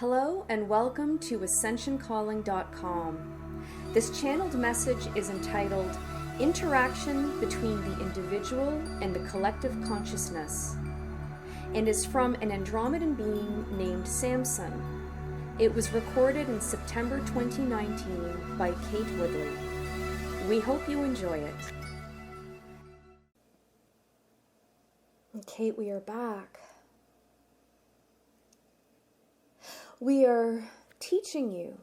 Hello and welcome to AscensionCalling.com. This channeled message is entitled Interaction Between the Individual and the Collective Consciousness and is from an Andromedan being named Samson. It was recorded in September 2019 by Kate Woodley. We hope you enjoy it. Kate, we are back. We are teaching you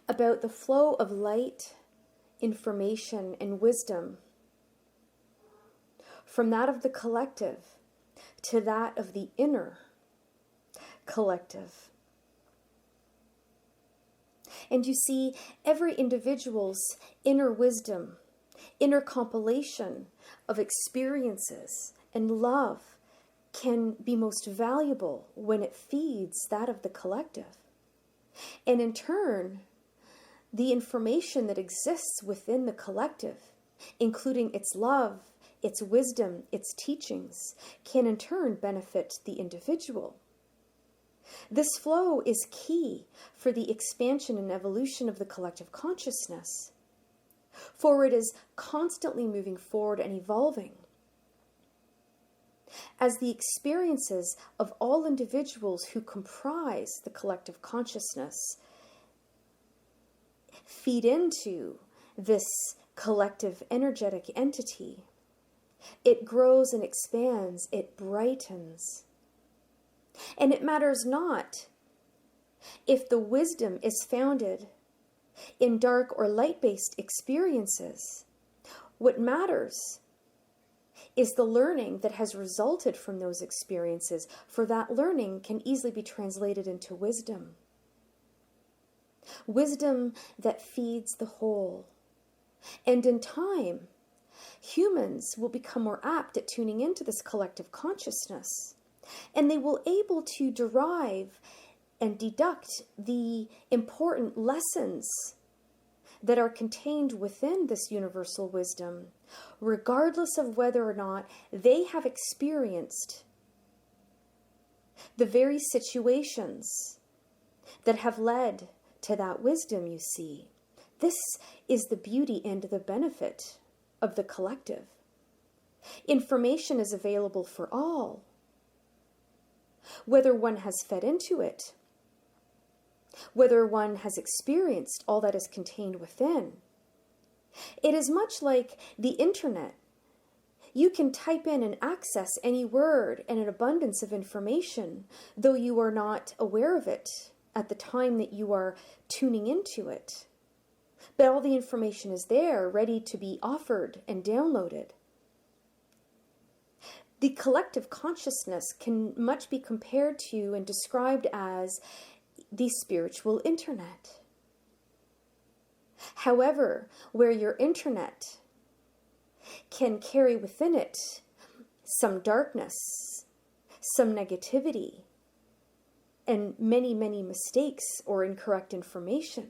about the flow of light, information, and wisdom from that of the collective to that of the inner collective. And you see, every individual's inner wisdom, inner compilation of experiences and love can be most valuable when it feeds that of the collective. And in turn, the information that exists within the collective, including its love, its wisdom, its teachings, can in turn benefit the individual. This flow is key for the expansion and evolution of the collective consciousness, for it is constantly moving forward and evolving. As the experiences of all individuals who comprise the collective consciousness feed into this collective energetic entity, it grows and expands, it brightens. And it matters not if the wisdom is founded in dark or light-based experiences. What matters is the learning that has resulted from those experiences, for that learning can easily be translated into wisdom. Wisdom that feeds the whole. And in time, humans will become more apt at tuning into this collective consciousness, and they will be able to derive and deduct the important lessons that are contained within this universal wisdom, regardless of whether or not they have experienced the very situations that have led to that wisdom, you see. This is the beauty and the benefit of the collective. Information is available for all, whether one has fed into it, whether one has experienced all that is contained within. It is much like the internet. You can type in and access any word and an abundance of information, though you are not aware of it at the time that you are tuning into it. But all the information is there, ready to be offered and downloaded. The collective consciousness can much be compared to and described as the spiritual internet. However, where your internet can carry within it some darkness, some negativity, and many, many mistakes or incorrect information,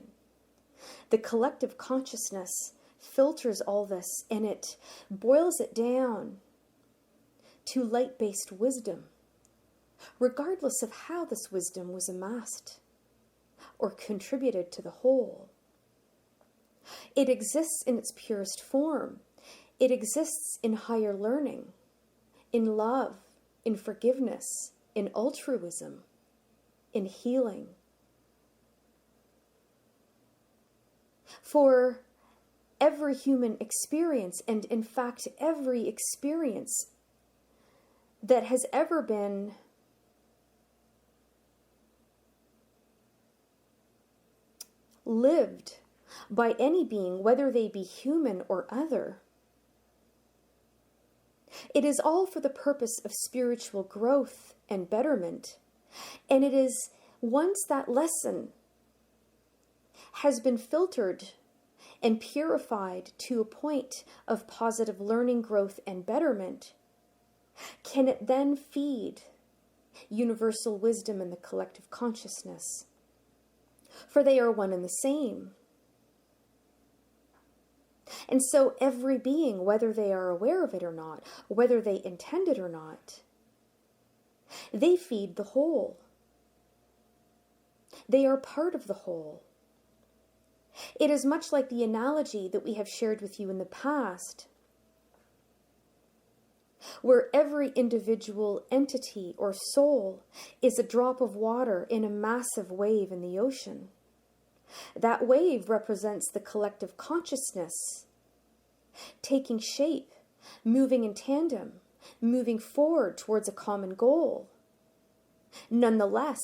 the collective consciousness filters all this and it boils it down to light-based wisdom, regardless of how this wisdom was amassed or contributed to the whole. It exists in its purest form. It exists in higher learning, in love, in forgiveness, in altruism, in healing. For every human experience, and in fact every experience that has ever been lived by any being, whether they be human or other, it is all for the purpose of spiritual growth and betterment. And it is once that lesson has been filtered and purified to a point of positive learning, growth, and betterment, can it then feed universal wisdom in the collective consciousness. For they are one and the same. And so every being, whether they are aware of it or not, whether they intend it or not, they feed the whole. They are part of the whole. It is much like the analogy that we have shared with you in the past, where every individual entity or soul is a drop of water in a massive wave in the ocean. That wave represents the collective consciousness taking shape, moving in tandem, moving forward towards a common goal. Nonetheless,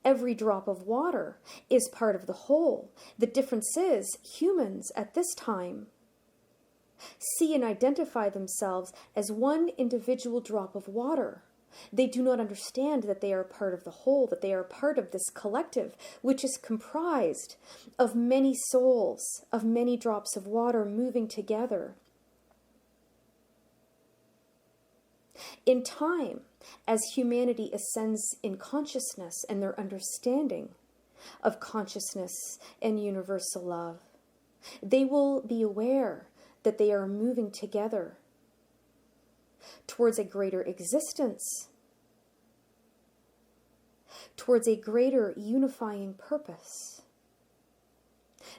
every drop of water is part of the whole. The difference is humans at this time see and identify themselves as one individual drop of water. They do not understand that they are part of the whole, that they are part of this collective, which is comprised of many souls, of many drops of water moving together. In time, as humanity ascends in consciousness and their understanding of consciousness and universal love, they will be aware that they are moving together towards a greater existence, towards a greater unifying purpose.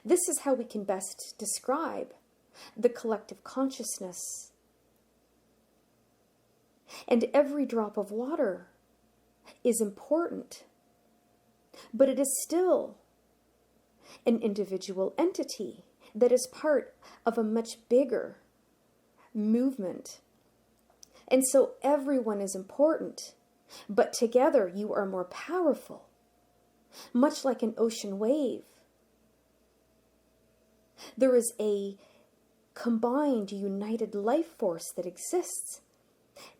This is how we can best describe the collective consciousness. And every drop of water is important, but it is still an individual entity that is part of a much bigger movement. And so everyone is important, but together you are more powerful, much like an ocean wave. There is a combined, united life force that exists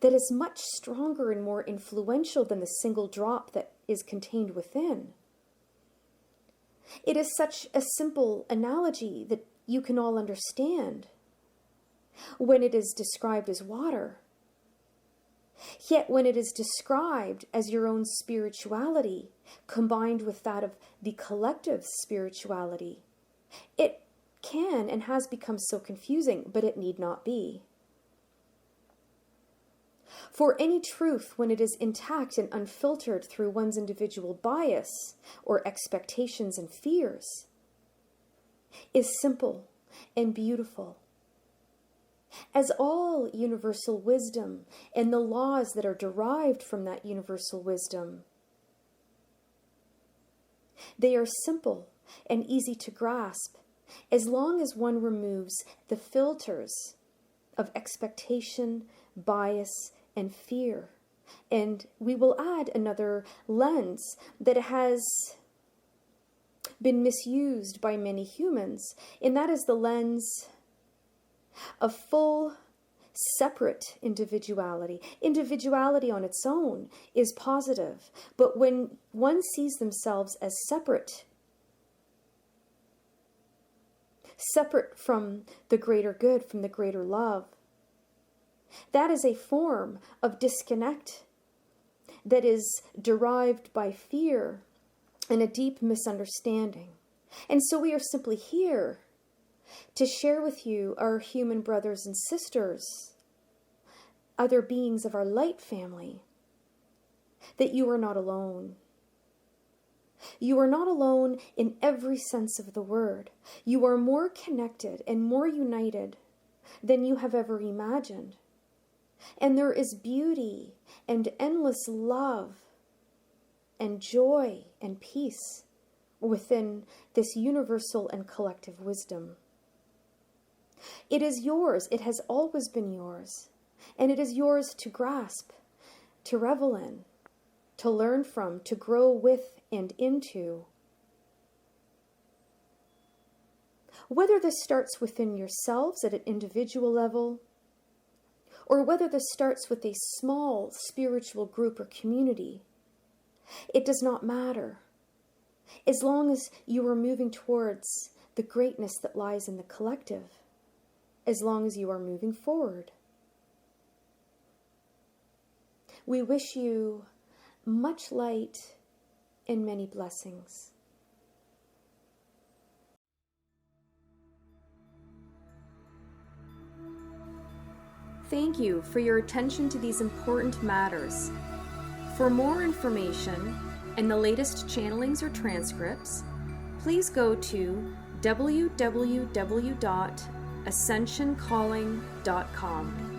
that is much stronger and more influential than the single drop that is contained within. It is such a simple analogy that you can all understand when it is described as water. Yet when it is described as your own spirituality combined with that of the collective spirituality, it can and has become so confusing, but it need not be. For any truth, when it is intact and unfiltered through one's individual bias or expectations and fears, is simple and beautiful. As all universal wisdom and the laws that are derived from that universal wisdom, they are simple and easy to grasp as long as one removes the filters of expectation, bias, and fear. And we will add another lens that has been misused by many humans, and that is the lens of full separate individuality. Individuality on its own is positive, but when one sees themselves as separate from the greater good, from the greater love, that is a form of disconnect that is derived by fear and a deep misunderstanding. And so we are simply here to share with you, our human brothers and sisters, other beings of our light family, that you are not alone. You are not alone in every sense of the word. You are more connected and more united than you have ever imagined. And there is beauty and endless love and joy and peace within this universal and collective wisdom. It is yours. It has always been yours. And it is yours to grasp, to revel in, to learn from, to grow with and into. Whether this starts within yourselves at an individual level, or whether this starts with a small spiritual group or community, it does not matter. As long as you are moving towards the greatness that lies in the collective, as long as you are moving forward. We wish you much light and many blessings. Thank you for your attention to these important matters. For more information, and the latest channelings or transcripts, please go to www.ascensioncalling.com.